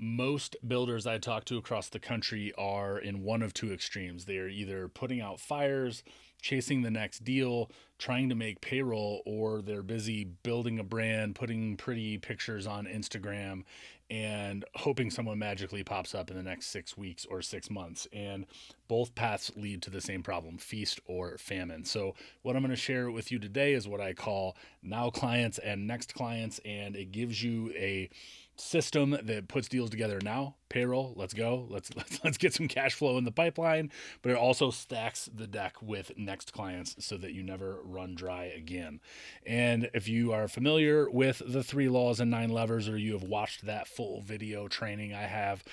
Most builders I talk to across the country are in one of two extremes. They are either putting out fires, chasing the next deal, trying to make payroll, or they're busy building a brand, putting pretty pictures on Instagram, and hoping someone magically pops up in the next 6 weeks or 6 months. And both paths lead to the same problem, feast or famine. So, what I'm going to share with you today is what I call now clients and next clients, and it gives you a system that puts deals together now. Payroll, let's go. Let's get some cash flow in the pipeline, but it also stacks the deck with next clients so that you never run dry again. And if you are familiar with the 3 laws and 9 levers, or you have watched that full video training I have,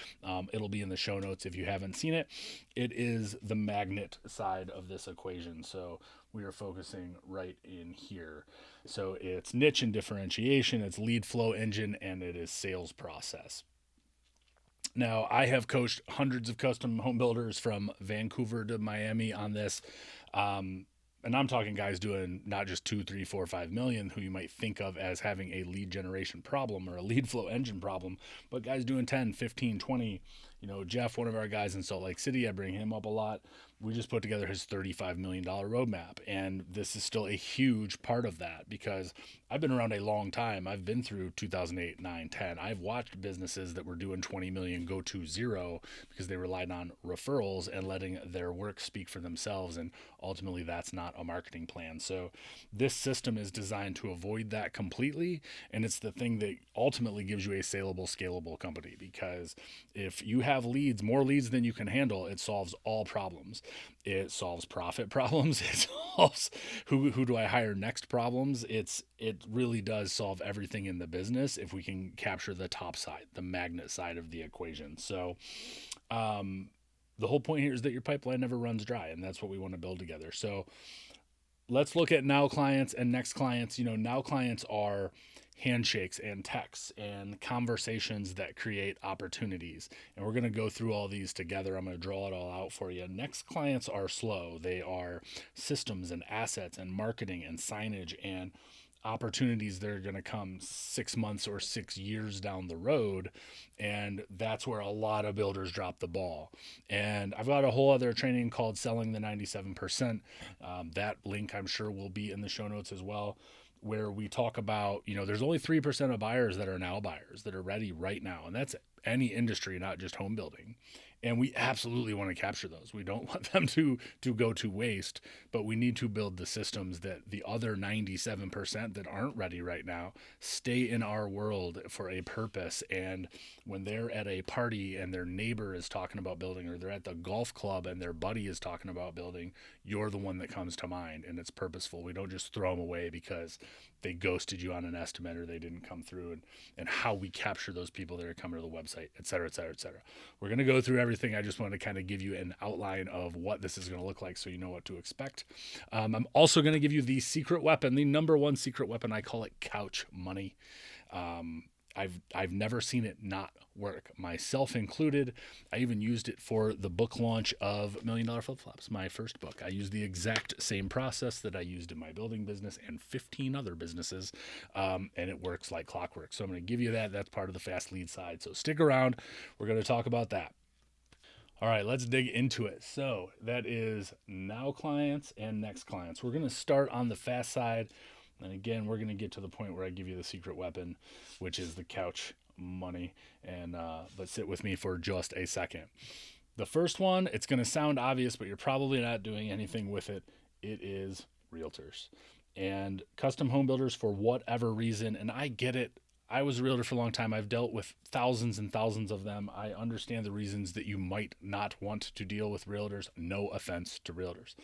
it'll be in the show notes if you haven't seen it. It is the magnet side of this equation. So we are focusing right in here. So it's niche and differentiation, it's lead flow engine, and it is sales process. Now, I have coached hundreds of custom home builders from Vancouver to Miami on this. And I'm talking guys doing not just 2, 3, 4, 5 million, who you might think of as having a lead generation problem or a lead flow engine problem, but guys doing 10, 15, 20. Jeff, one of our guys in Salt Lake City, I bring him up a lot. We just put together his $35 million roadmap. And this is still a huge part of that because I've been around a long time. I've been through 2008, 9, 10. I've watched businesses that were doing 20 million go to zero because they relied on referrals and letting their work speak for themselves. And ultimately, that's not a marketing plan. So this system is designed to avoid that completely. And it's the thing that ultimately gives you a saleable, scalable company, because if you have leads, more leads than you can handle, it solves all problems. It solves profit problems. It solves who do I hire next problems. It really does solve everything in the business if we can capture the top side, the magnet side of the equation. So the whole point here is that your pipeline never runs dry, and that's what we want to build together. So let's look at now clients and next clients. Now clients are handshakes and texts and conversations that create opportunities. And we're going to go through all these together. I'm going to draw it all out for you. Next clients are slow. They are systems and assets and marketing and signage and opportunities that are going to come 6 months or 6 years down the road. And that's where a lot of builders drop the ball. And I've got a whole other training called Selling the 97%. That link, I'm sure, will be in the show notes as well, where we talk about, there's only 3% of buyers that are now buyers that are ready right now. And that's any industry, not just home building. And we absolutely want to capture those. We don't want them to go to waste, but we need to build the systems that the other 97% that aren't ready right now stay in our world for a purpose. And when they're at a party and their neighbor is talking about building, or they're at the golf club and their buddy is talking about building, you're the one that comes to mind, and it's purposeful. We don't just throw them away because they ghosted you on an estimate or they didn't come through. And how we capture those people that are coming to the website, et cetera, et cetera, et cetera. We're going to go through everything. I just wanted to kind of give you an outline of what this is going to look like so you know what to expect. I'm also going to give you the secret weapon, the number one secret weapon. I call it couch money. I've never seen it not work, myself included. I even used it for the book launch of $1 Million Flip Flops, my first book. I used the exact same process that I used in my building business and 15 other businesses, and it works like clockwork. So I'm going to give you that. That's part of the fast lead side. So stick around. We're going to talk about that. All right, let's dig into it. So that is now clients and next clients. We're going to start on the fast side. And again, we're going to get to the point where I give you the secret weapon, which is the couch money. And but sit with me for just a second. The first one, it's going to sound obvious, but you're probably not doing anything with it. It is realtors and custom home builders for whatever reason. And I get it. I was a realtor for a long time. I've dealt with thousands and thousands of them. I understand the reasons that you might not want to deal with realtors. No offense to realtors.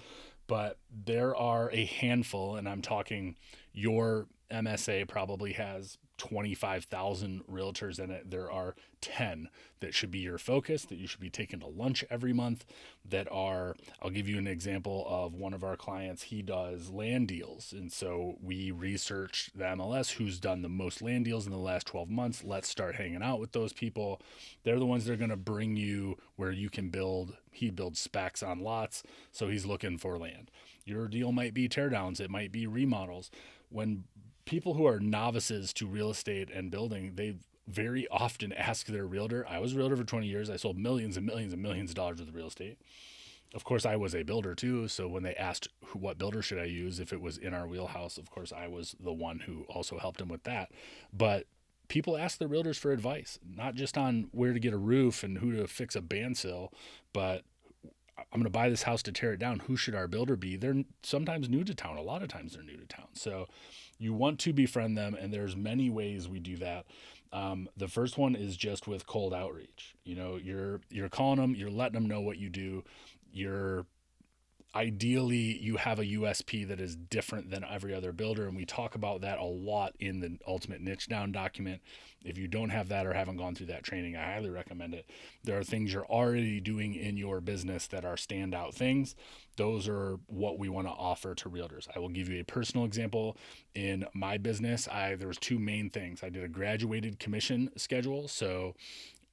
But there are a handful, and I'm talking your MSA probably has 25,000 realtors in it. There are 10 that should be your focus, that you should be taking to lunch every month, that are, I'll give you an example of one of our clients. He does land deals. And so we researched the MLS, who's done the most land deals in the last 12 months. Let's start hanging out with those people. They're the ones that are going to bring you where you can build. He builds specs on lots, so he's looking for land. Your deal might be teardowns. It might be remodels. When people who are novices to real estate and building, they've very often ask their realtor. I was a realtor for 20 years. I sold millions and millions and millions of dollars worth of real estate. Of course, I was a builder too. So when they asked what builder should I use, if it was in our wheelhouse, of course, I was the one who also helped them with that. But people ask their realtors for advice, not just on where to get a roof and who to fix a bandsaw, but I'm going to buy this house to tear it down. Who should our builder be? They're sometimes new to town. A lot of times they're new to town. So you want to befriend them, and there's many ways we do that. The first one is just with cold outreach. You're calling them, you're letting them know what you do. You're ideally you have a USP that is different than every other builder, and we talk about that a lot in the ultimate niche down document. If you don't have that or haven't gone through that training, I highly recommend it. There are things you're already doing in your business that are standout things. Those are what we want to offer to realtors. I will give you a personal example. In my business, there was two main things. I did a graduated commission schedule. So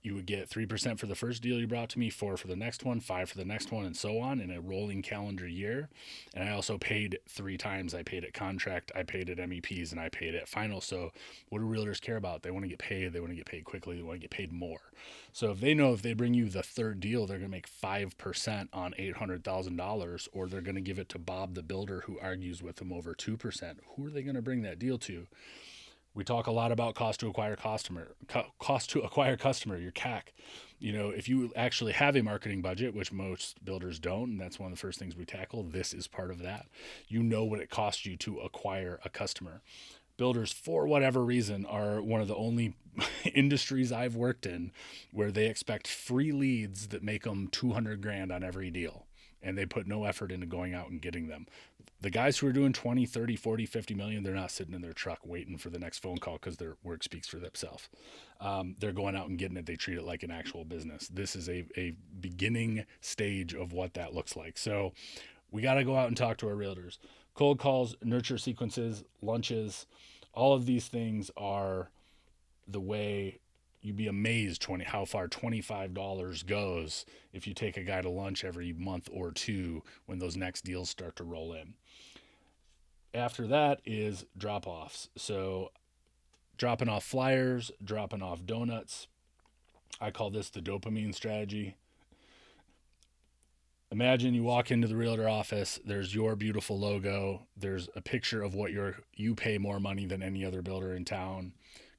you would get 3% for the first deal you brought to me, 4 for the next one, 5 for the next one, and so on in a rolling calendar year. And I also paid 3 times. I paid at contract, I paid at MEPs, and I paid at final. So what do realtors care about? They want to get paid. They want to get paid quickly. They want to get paid more. So if they know if they bring you the third deal, they're going to make 5% on $800,000, or they're going to give it to Bob, the builder, who argues with them over 2%. Who are they going to bring that deal to? We talk a lot about cost to acquire customer, your CAC. If you actually have a marketing budget, which most builders don't, and that's one of the first things we tackle, this is part of that. You know what it costs you to acquire a customer. Builders, for whatever reason, are one of the only industries I've worked in where they expect free leads that make them 200 grand on every deal, and they put no effort into going out and getting them. The guys who are doing 20, 30, 40, 50 million, they're not sitting in their truck waiting for the next phone call because their work speaks for themselves. They're going out and getting it. They treat it like an actual business. This is a beginning stage of what that looks like. So we got to go out and talk to our realtors. Cold calls, nurture sequences, lunches, all of these things are the way. You'd be amazed how far $25 goes if you take a guy to lunch every month or two when those next deals start to roll in. After that is drop-offs. So dropping off flyers, dropping off donuts. I call this the dopamine strategy. Imagine you walk into the realtor office, there's your beautiful logo, there's a picture of what you pay more money than any other builder in town,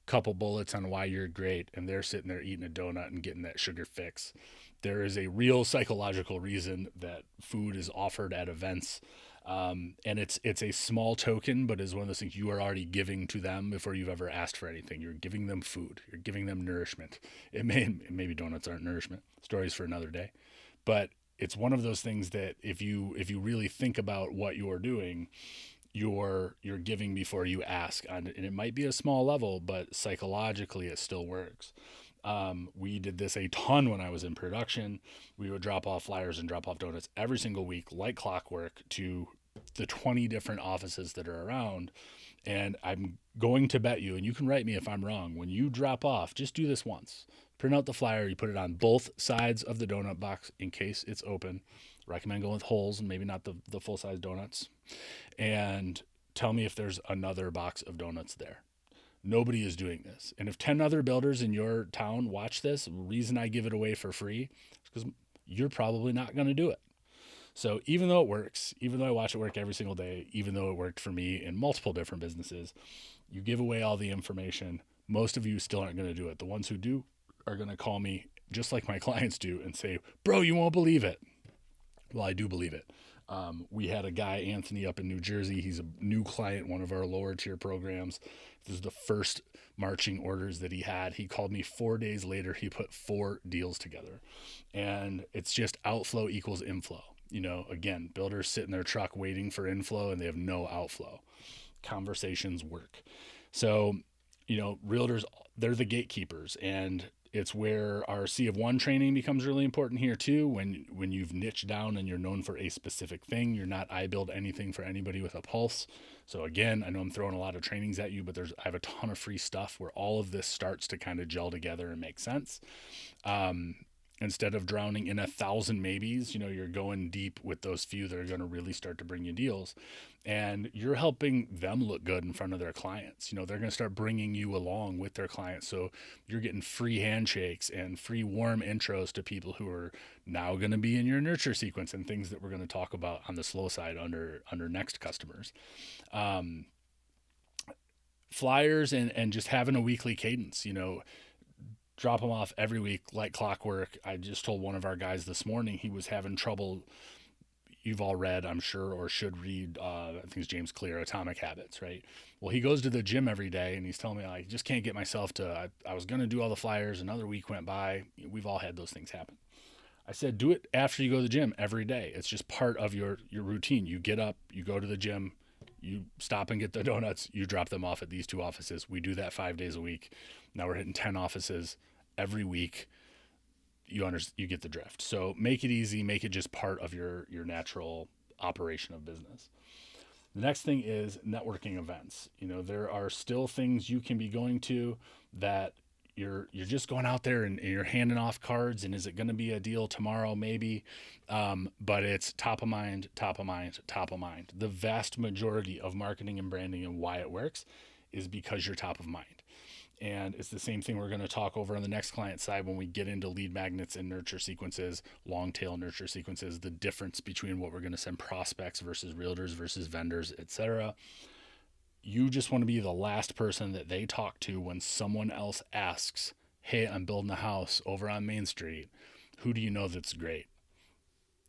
couple bullets on why you're great, and they're sitting there eating a donut and getting that sugar fix. There is a real psychological reason that food is offered at events. And it's a small token, but is one of those things you are already giving to them before you've ever asked for anything. You're giving them food. You're giving them nourishment. Maybe donuts aren't nourishment. Stories for another day. But it's one of those things that if you really think about what you're doing, you're giving before you ask, and it might be a small level, but psychologically it still works. We did this a ton when I was in production. We would drop off flyers and drop off donuts every single week, like clockwork, to the 20 different offices that are around. And I'm going to bet you, and you can write me if I'm wrong, when you drop off, just do this once. Print out the flyer, you put it on both sides of the donut box in case it's open. Recommend going with holes and maybe not the full-size donuts. And tell me if there's another box of donuts there. Nobody is doing this. And if 10 other builders in your town watch this, the reason I give it away for free is because you're probably not going to do it. So even though it works, even though I watch it work every single day, even though it worked for me in multiple different businesses, you give away all the information. Most of you still aren't going to do it. The ones who do are going to call me, just like my clients do, and say, bro, you won't believe it. Well, I do believe it. We had a guy, Anthony, up in New Jersey. He's a new client, one of our lower tier programs. This is the first marching orders that he had. He called me 4 days later. He put 4 deals together. And it's just outflow equals inflow. Again, builders sit in their truck waiting for inflow and they have no outflow. Conversations work. So, realtors, they're the gatekeepers, and it's where our C of One training becomes really important here too. When you've niched down and you're known for a specific thing, you're not I build anything for anybody with a pulse. So again, I know I'm throwing a lot of trainings at you, but I have a ton of free stuff where all of this starts to kind of gel together and make sense. Instead of drowning in 1,000 maybes, you're going deep with those few that are going to really start to bring you deals. And you're helping them look good in front of their clients. They're going to start bringing you along with their clients. So you're getting free handshakes and free warm intros to people who are now going to be in your nurture sequence, and things that we're going to talk about on the slow side under next customers. Flyers and just having a weekly cadence, drop them off every week like clockwork. I just told one of our guys this morning he was having trouble. You've all read, I'm sure, or should read, I think it's James Clear, Atomic Habits, right? Well, he goes to the gym every day, and he's telling me, I just can't get myself to, I was going to do all the flyers. Another week went by. We've all had those things happen. I said, do it after you go to the gym every day. It's just part of your routine. You get up, you go to the gym, you stop and get the donuts, you drop them off at these 2 offices. We do that 5 days a week. Now we're hitting 10 offices every week. You get the drift. So make it easy, make it just part of your natural operation of business. The next thing is networking events. There are still things you can be going to that you're just going out there and you're handing off cards, and is it going to be a deal tomorrow? Maybe. But it's top of mind, top of mind, top of mind. The vast majority of marketing and branding and why it works is because you're top of mind. And it's the same thing we're going to talk over on the next client side when we get into lead magnets and nurture sequences, long tail nurture sequences, the difference between what we're going to send prospects versus realtors versus vendors, etc. You just want to be the last person that they talk to when someone else asks, hey, I'm building a house over on Main Street. Who do you know that's great?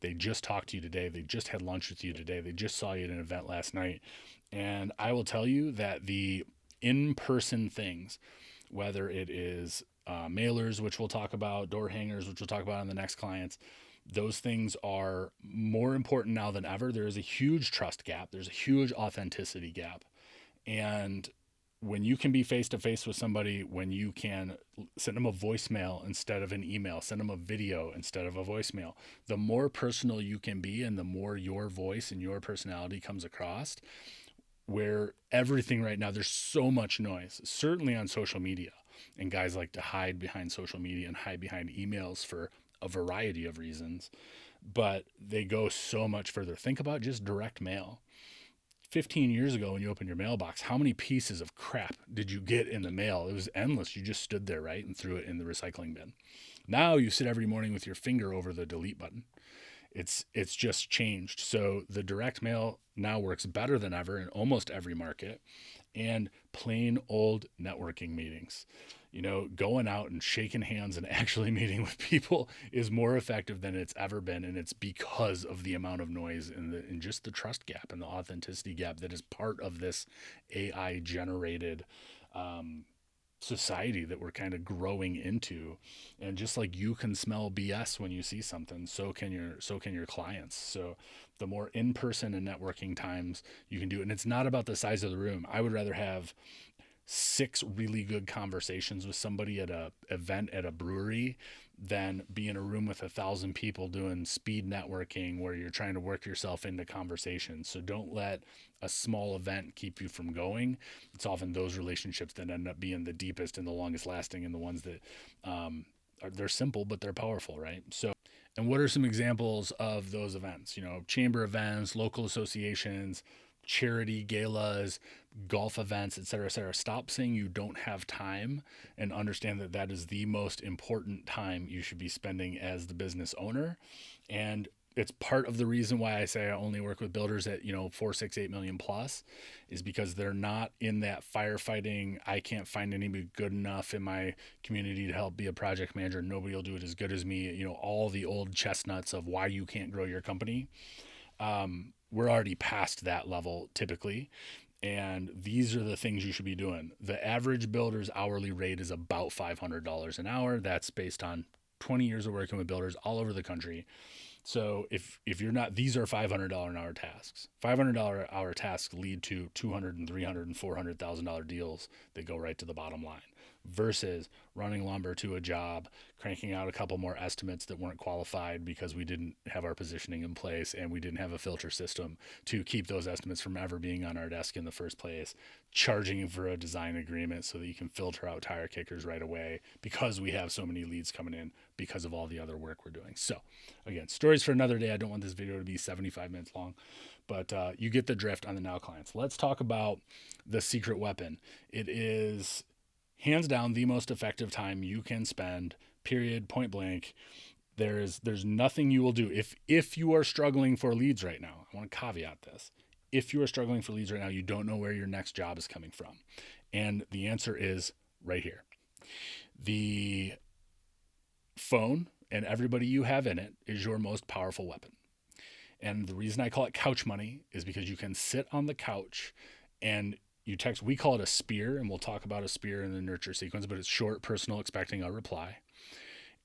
They just talked to you today. They just had lunch with you today. They just saw you at an event last night. And I will tell you that the in-person things, whether it is mailers, which we'll talk about, door hangers, which we'll talk about on the next clients, those things are more important now than ever. There is a huge trust gap. There's a huge authenticity gap. And when you can be face to face with somebody, when you can send them a voicemail instead of an email, send them a video instead of a voicemail, the more personal you can be and the more your voice and your personality comes across, where everything right now, there's so much noise, certainly on social media. And guys like to hide behind social media and hide behind emails for a variety of reasons, but they go so much further. Think about just direct mail. 15 years ago, when you opened your mailbox, how many pieces of crap did you get in the mail? It was endless. You just stood there, right, and threw it in the recycling bin. Now you sit every morning with your finger over the delete button. It's just changed. So the direct mail now works better than ever in almost every market. And plain old networking meetings. Going out and shaking hands and actually meeting with people is more effective than it's ever been. And it's because of the amount of noise and just the trust gap and the authenticity gap that is part of this AI generated society that we're kind of growing into. And just like you can smell BS when you see something, so can your clients. So the more in-person and networking times you can do it. And it's not about the size of the room. I would rather have 6 really good conversations with somebody at a event at a brewery than be in a room with 1,000 people doing speed networking where you're trying to work yourself into conversations. So don't let a small event keep you from going. It's often those relationships that end up being the deepest and the longest lasting, and the ones that they're simple but they're powerful, right? So, and what are some examples of those events? Chamber events, local associations, charity galas, golf events, et cetera, et cetera. Stop saying you don't have time and understand that that is the most important time you should be spending as the business owner. And it's part of the reason why I say I only work with builders at 4, 6, 8 million plus, is because they're not in that firefighting. I can't find anybody good enough in my community to help be a project manager. Nobody will do it as good as me. All the old chestnuts of why you can't grow your company. We're already past that level typically. And these are the things you should be doing. The average builder's hourly rate is about $500 an hour. That's based on 20 years of working with builders all over the country. So if you're not, these are $500 an hour tasks. $500 hour tasks lead to $200,000 and $300,000 and $400,000 deals that go right to the bottom line. versus running lumber to a job, cranking out a couple more estimates that weren't qualified because we didn't have our positioning in place and we didn't have a filter system to keep those estimates from ever being on our desk in the first place, charging for a design agreement so that you can filter out tire kickers right away because we have so many leads coming in because of all the other work we're doing. So again, stories for another day. I don't want this video to be 75 minutes long, but you get the drift on the now clients. Let's talk about the secret weapon. It is hands down the most effective time you can spend, period, point blank. There's nothing you will do. If you are struggling for leads right now, I want to caveat this. If you are struggling for leads right now, you don't know where your next job is coming from. And the answer is right here. The phone and everybody you have in it is your most powerful weapon. And the reason I call it couch money is because you can sit on the couch and you text. We call it a spear, and we'll talk about a spear in the nurture sequence, but it's short, personal, expecting a reply.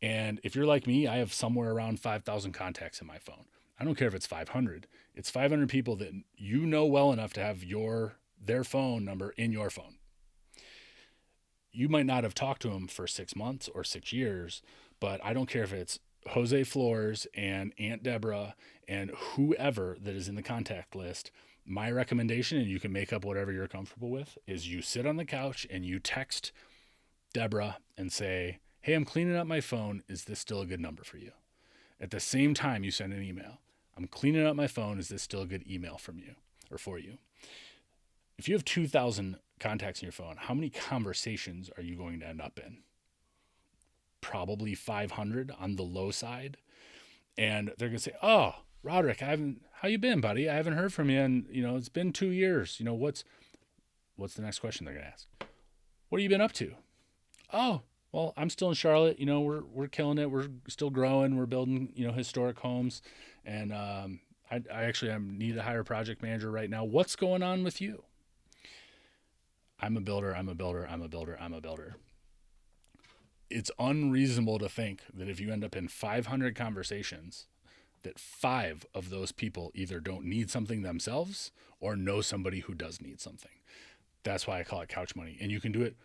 And if you're like me, I have somewhere around 5,000 contacts in my phone. I don't care if it's 500. It's 500 people that you know well enough to have their phone number in your phone. You might not have talked to them for 6 months or 6 years, but I don't care if it's Jose Flores and Aunt Deborah and whoever that is in the contact list. My recommendation, and you can make up whatever you're comfortable with, is you sit on the couch and you text Deborah and say, hey, I'm cleaning up my phone. Is this still a good number for you? At the same time, you send an email. I'm cleaning up my phone. Is this still a good email from you or for you? If you have 2,000 contacts in your phone, how many conversations are you going to end up in? Probably 500 on the low side. And they're going to say, oh, Roderick, how you been, buddy? I haven't heard from you. And, it's been 2 years. What's the next question they're going to ask? What have you been up to? Oh, well, I'm still in Charlotte. We're killing it. We're still growing. We're building, historic homes. And I actually need to hire a project manager right now. What's going on with you? I'm a builder. It's unreasonable to think that if you end up in 500 conversations, that 5 of those people either don't need something themselves or know somebody who does need something. That's why I call it couch money. And you can do it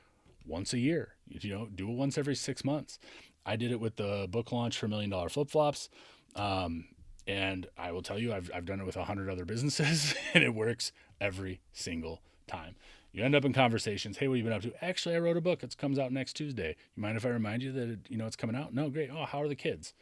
once a year. Do it once every 6 months. I did it with the book launch for $1 Million Flip Flops. And I will tell you, I've done it with 100 other businesses and it works every single time. You end up in conversations. Hey, what have you been up to? Actually, I wrote a book. It comes out next Tuesday. You mind if I remind you that it's coming out? No, great. Oh, how are the kids?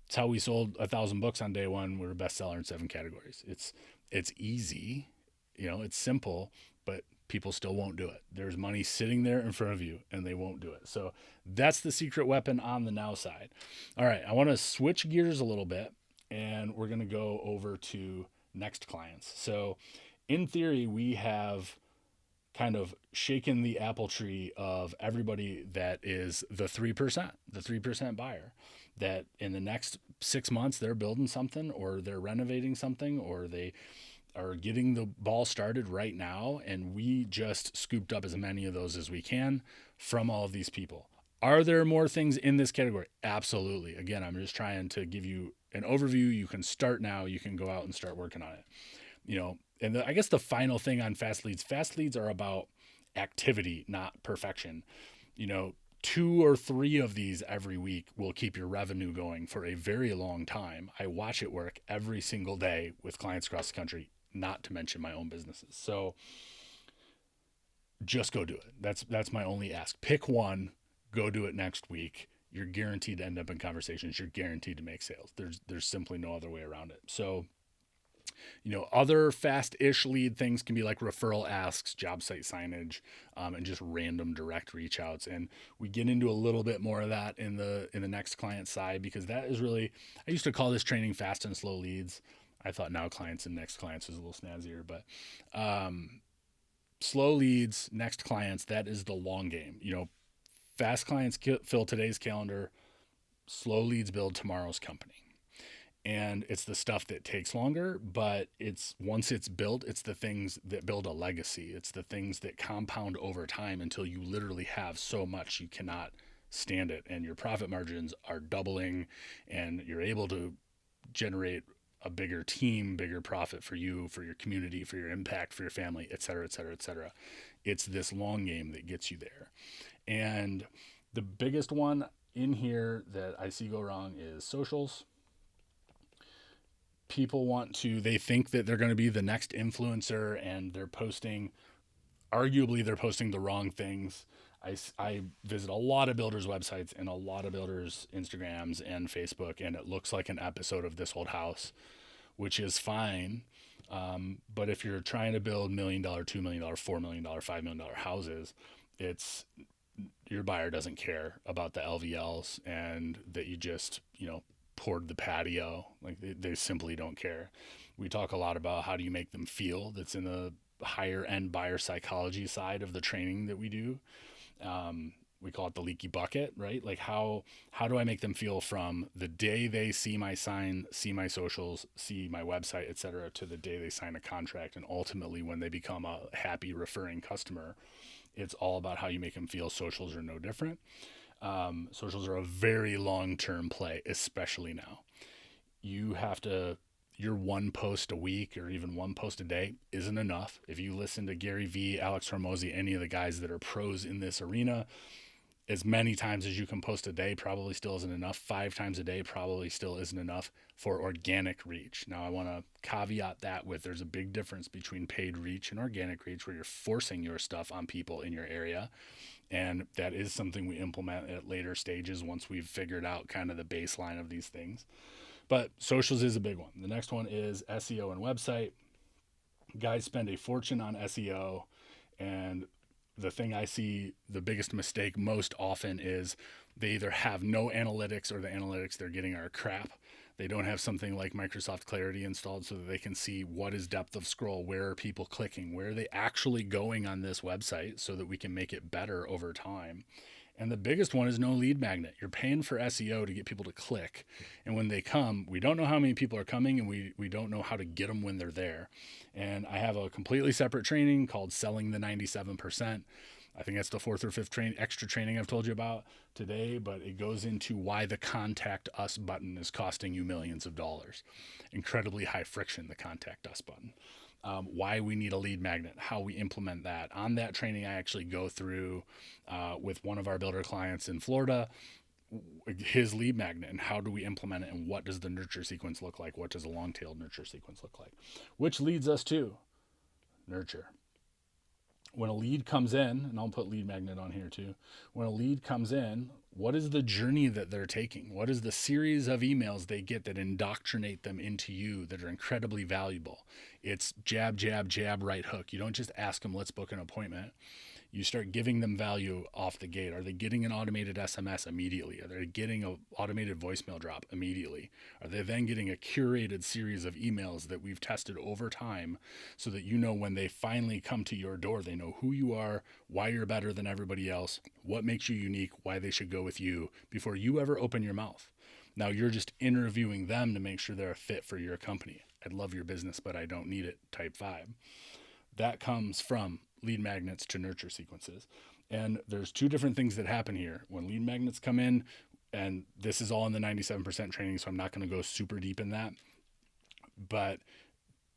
It's how we sold 1,000 books on day one. We're a bestseller in 7 categories. It's easy, it's simple, but people still won't do it. There's money sitting there in front of you and they won't do it. So that's the secret weapon on the now side. All right, I want to switch gears a little bit and we're going to go over to next clients. So in theory, we have kind of shaken the apple tree of everybody that is the 3% buyer, that in the next 6 months they're building something or they're renovating something or they are getting the ball started right now. And we just scooped up as many of those as we can from all of these people. Are there more things in this category? Absolutely. Again, I'm just trying to give you an overview. You can start now. You can go out and start working on it. And I guess the final thing on fast leads are about activity, not perfection. 2 or 3 of these every week will keep your revenue going for a very long time. I watch it work every single day with clients across the country, not to mention my own businesses. So just go do it. That's my only ask. Pick one, go do it next week. You're guaranteed to end up in conversations. You're guaranteed to make sales. There's simply no other way around it. So other fast-ish lead things can be like referral asks, job site signage, and just random direct reach outs. And we get into a little bit more of that in the next client side, because that is really, I used to call this training fast and slow leads. I thought now clients and next clients was a little snazzier, but slow leads, next clients, that is the long game. Fast clients fill today's calendar, slow leads build tomorrow's company. And it's the stuff that takes longer, but once it's built, it's the things that build a legacy. It's the things that compound over time until you literally have so much you cannot stand it. And your profit margins are doubling and you're able to generate a bigger team, bigger profit for you, for your community, for your impact, for your family, et cetera, et cetera, et cetera. It's this long game that gets you there. And the biggest one in here that I see go wrong is socials. People they think that they're going to be the next influencer, and arguably they're posting the wrong things. I visit a lot of builders websites and a lot of builders Instagrams and Facebook, and it looks like an episode of This Old House, which is fine. But if you're trying to build $1 million, $2 million, $4 million, $5 million houses, it's your buyer doesn't care about the LVLs and that you just, poured the patio. Like they simply don't care. We talk a lot about how do you make them feel. That's in the higher end buyer psychology side of the training that we do. We call it the leaky bucket, right? Like how do I make them feel from the day they see my sign, see my socials, see my website, etc., to the day they sign a contract, and ultimately when they become a happy referring customer. It's all about how you make them feel. Socials are no different. Socials are a very long-term play, especially now. Your one post a week or even one post a day isn't enough. If you listen to Gary Vee, Alex Hormozy, any of the guys that are pros in this arena, as many times as you can post a day probably still isn't enough. 5 times a day probably still isn't enough for organic reach. Now, I want to caveat that with there's a big difference between paid reach and organic reach, where you're forcing your stuff on people in your area. And that is something we implement at later stages once we've figured out kind of the baseline of these things. But socials is a big one. The next one is SEO and website. Guys spend a fortune on SEO, and the thing I see the biggest mistake most often is they either have no analytics, or the analytics they're getting are crap. They don't have something like Microsoft Clarity installed so that they can see what is depth of scroll, where are people clicking, where are they actually going on this website, so that we can make it better over time. And the biggest one is no lead magnet. You're paying for SEO to get people to click. And when they come, we don't know how many people are coming, and we don't know how to get them when they're there. And I have a completely separate training called Selling the 97%. I think that's the 4th or 5th extra training I've told you about today, but it goes into why the contact us button is costing you millions of dollars. Incredibly high friction, the contact us button. Why we need a lead magnet, how we implement that. On that training, I actually go through with one of our builder clients in Florida, his lead magnet, and how do we implement it, and what does the nurture sequence look like? What does a long-tailed nurture sequence look like? Which leads us to nurture. When a lead comes in, and I'll put lead magnet on here too. When a lead comes in, what is the journey that they're taking? What is the series of emails they get that indoctrinate them into you that are incredibly valuable? It's jab, jab, jab, right hook. You don't just ask them, let's book an appointment. You start giving them value off the gate. Are they getting an automated SMS immediately? Are they getting an automated voicemail drop immediately? Are they then getting a curated series of emails that we've tested over time, so that when they finally come to your door, they know who you are, why you're better than everybody else, what makes you unique, why they should go with you before you ever open your mouth. Now you're just interviewing them to make sure they're a fit for your company. I'd love your business, but I don't need it type vibe. That comes from lead magnets to nurture sequences. And there's 2 different things that happen here. When lead magnets come in, and this is all in the 97% training, so I'm not going to go super deep in that, but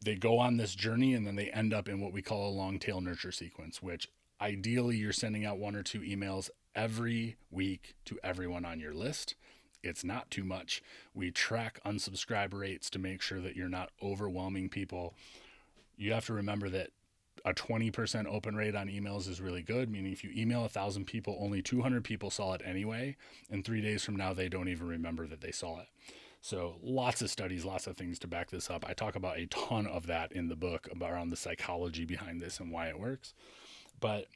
they go on this journey, and then they end up in what we call a long tail nurture sequence, which ideally you're sending out 1 or 2 emails every week to everyone on your list. It's not too much. We track unsubscribe rates to make sure that you're not overwhelming people. You have to remember that a 20% open rate on emails is really good, meaning if you email 1,000 people, only 200 people saw it anyway, and 3 days from now, they don't even remember that they saw it. So lots of studies, lots of things to back this up. I talk about a ton of that in the book around the psychology behind this and why it works. But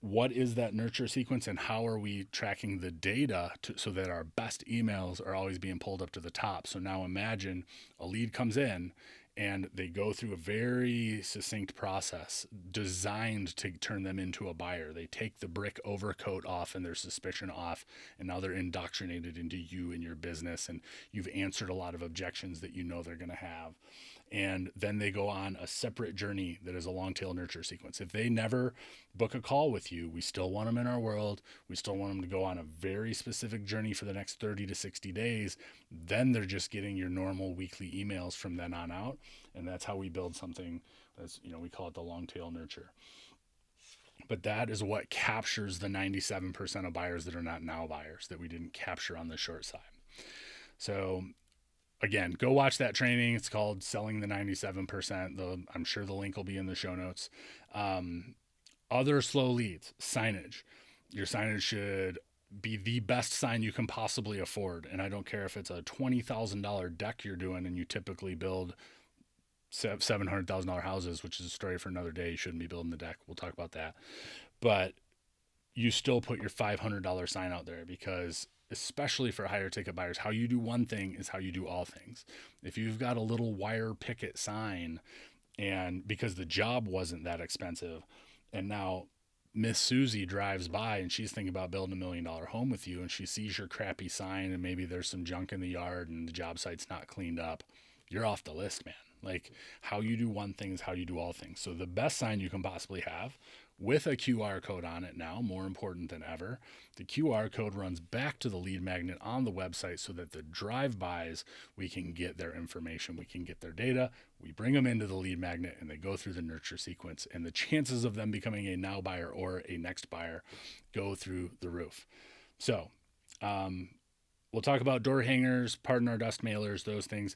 what is that nurture sequence, and how are we tracking the data so that our best emails are always being pulled up to the top? So now imagine a lead comes in, and they go through a very succinct process designed to turn them into a buyer. They take the brick overcoat off and their suspicion off, and now they're indoctrinated into you and your business, and you've answered a lot of objections that they're going to have. And then they go on a separate journey that is a long tail nurture sequence. If they never book a call with you, we still want them in our world. We still want them to go on a very specific journey for the next 30 to 60 days. Then they're just getting your normal weekly emails from then on out. And that's how we build something that's, we call it the long tail nurture. But that is what captures the 97% of buyers that are not now buyers that we didn't capture on the short side. So again, go watch that training. It's called Selling the 97%. I'm sure the link will be in the show notes. Other slow leads, signage. Your signage should be the best sign you can possibly afford. And I don't care if it's a $20,000 deck you're doing and you typically build $700,000 houses, which is a story for another day. You shouldn't be building the deck. We'll talk about that. But you still put your $500 sign out there, because especially for higher ticket buyers, how you do one thing is how you do all things. If you've got a little wire picket sign, and because the job wasn't that expensive, and now Miss Susie drives by and she's thinking about building $1 million home with you, and she sees your crappy sign and maybe there's some junk in the yard and the job site's not cleaned up, you're off the list, man. Like, how you do one thing is how you do all things. So the best sign you can possibly have, with a QR code on it now, more important than ever, the QR code runs back to the lead magnet on the website so that the drive-bys, we can get their information, we can get their data, we bring them into the lead magnet, and they go through the nurture sequence. And the chances of them becoming a now buyer or a next buyer go through the roof. So we'll talk about door hangers, pardon our dust mailers, those things.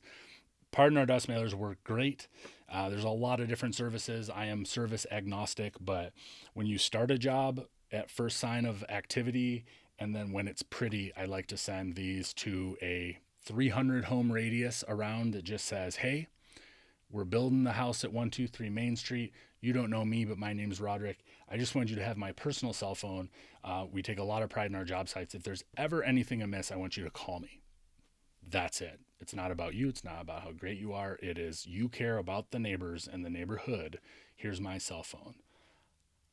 Pardon our dust mailers work great. There's a lot of different services. I am service agnostic, but when you start a job, at first sign of activity, and then when it's pretty, I like to send these to a 300 home radius around that just says, hey, we're building the house at 123 Main Street. You don't know me, but my name's Roderick. I just want you to have my personal cell phone. We take a lot of pride in our job sites. If there's ever anything amiss, I want you to call me. That's it. It's not about you. It's not about how great you are. It is, you care about the neighbors and the neighborhood. Here's my cell phone.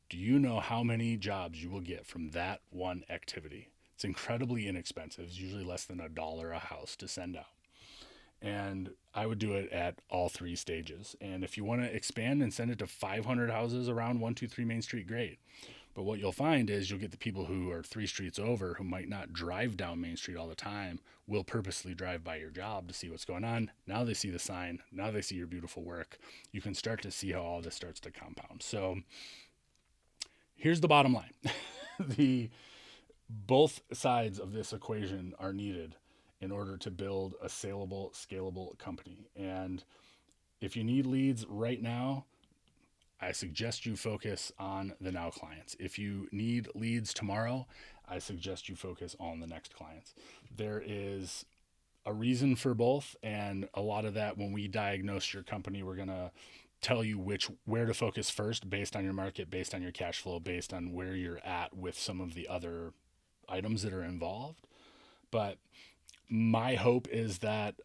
Do you know how many jobs you will get from that one activity? It's incredibly inexpensive. It's usually less than $1 a house to send out. And I would do it at all three stages. And if you want to expand and send it to 500 houses around 123 Main Street, great. But what you'll find is you'll get the people who are 3 streets over, who might not drive down Main Street all the time, will purposely drive by your job to see what's going on. Now they see the sign. Now they see your beautiful work. You can start to see how all this starts to compound. So here's the bottom line. Both sides of this equation are needed in order to build a saleable, scalable company. And if you need leads right now, I suggest you focus on the now clients. If you need leads tomorrow, I suggest you focus on the next clients. There is a reason for both, and a lot of that, when we diagnose your company, we're going to tell you where to focus first, based on your market, based on your cash flow, based on where you're at with some of the other items that are involved. But my hope is that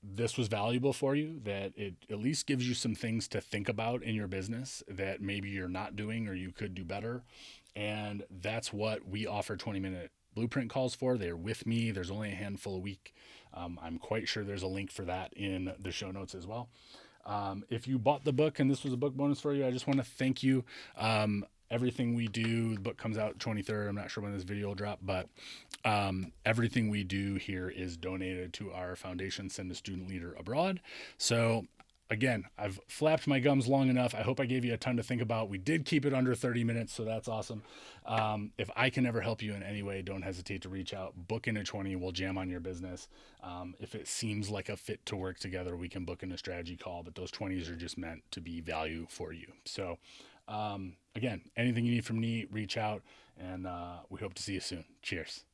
this was valuable for you, that it at least gives you some things to think about in your business that maybe you're not doing or you could do better. And that's what we offer 20-minute blueprint calls for. They're with me. There's only a handful a week. I'm quite sure there's a link for that in the show notes as well. If you bought the book and this was a book bonus for you, I just want to thank you. Everything we do, the book comes out 23rd. I'm not sure when this video will drop, but everything we do here is donated to our foundation, Send a Student Leader Abroad. So again, I've flapped my gums long enough. I hope I gave you a ton to think about. We did keep it under 30 minutes, so that's awesome. If I can ever help you in any way, don't hesitate to reach out. Book in a 20. We'll jam on your business. If it seems like a fit to work together, we can book in a strategy call, but those 20s are just meant to be value for you. So again, anything you need from me, reach out, and we hope to see you soon. Cheers.